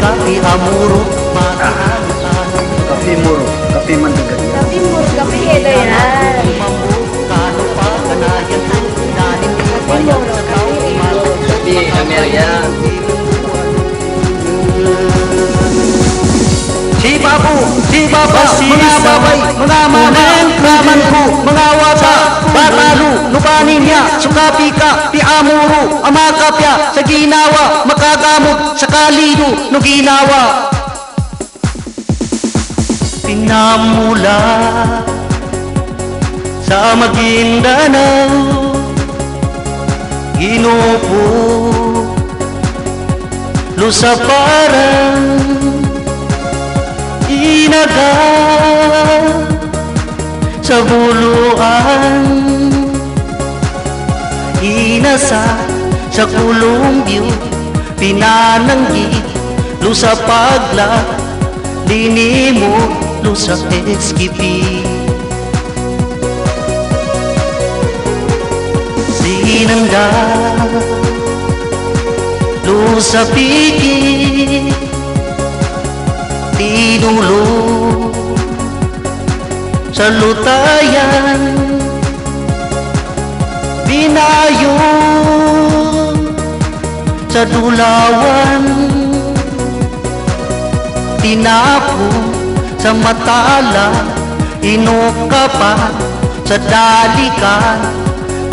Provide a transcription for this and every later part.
kapi amuro maki Kape muro, kape mandagat. Kapi muro, kapi ito yan. kano pa kanayan to daling di bayag sa tao Di Amelia. Si Babu, si Baba, mga babay, mga manang, raman ko, mga wata, batalu, lupanin niya, sukapi ka, ti amuro, amakapya, sa ginawa, makagamot, sa kalido, no ginawa. Pinamula sa Maguindanao, ginupo, lusaparan, inaga sa buluan, inasa sa Columbio, pinananggi lusa pagla, linimo lusa eskipi. Sinanda lusa piki, tinulo sa lutayan, binayo sa dulawan, tinapo sa matala, inukapan sa dalikan,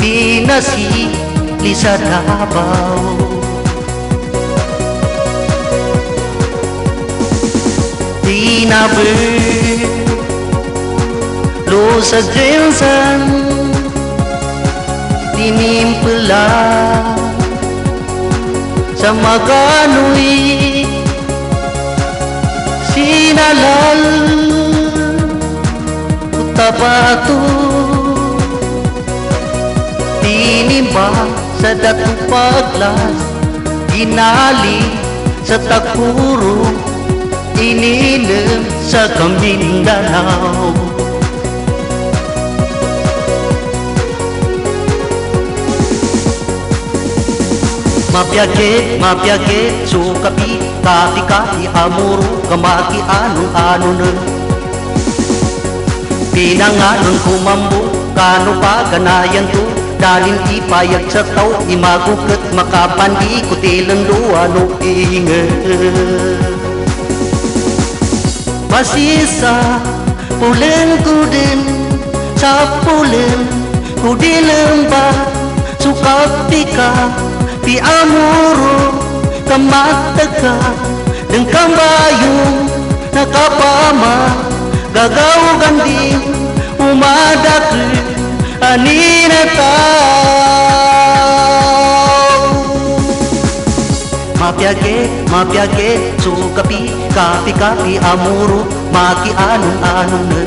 pinasili sa Davao. Tinaber lo sa Jensen, tinimpla sa Maganoy, sinalal Cotabato, tinimba sa Datupaglas, ginali sa Takuro, ininom sa Mindanao. Mapyage, sukapi, kapi, amuro, kamaki, ano na. Pinanganon kumambo, kano pa ganayan to, dalin ipayag sa tao, imagukat, makapandi, kutilang luwa, no ingat. Masisa, pulen kudin, sa pulen, kudilang ba, sukapi ka, ti amuro, kamataga, ng kambayong nakapama, gagawagan din, umadakil, aninataw. Mapyage, sukapi, kapi, amuro, maki anong na.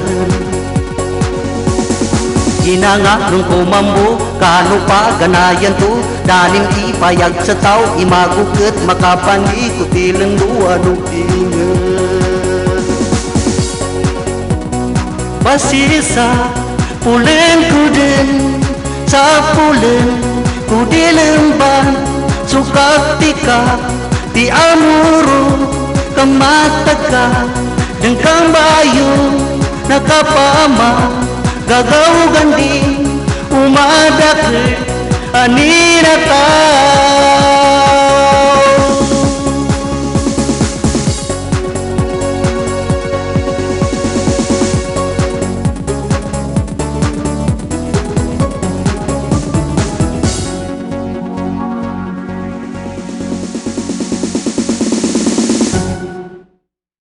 Ginanganong kumambo, kano pa ganayan to, daling ipayag sa tao, imagukat, makapandi, kutilang luwa, nung ingat. Masisa, pulen kudin, sa pulen, kudilang ban, sukati ka, di amuro, kamataga, ng kambayo, nakapama, gagawagan din, umadakil, aninataw.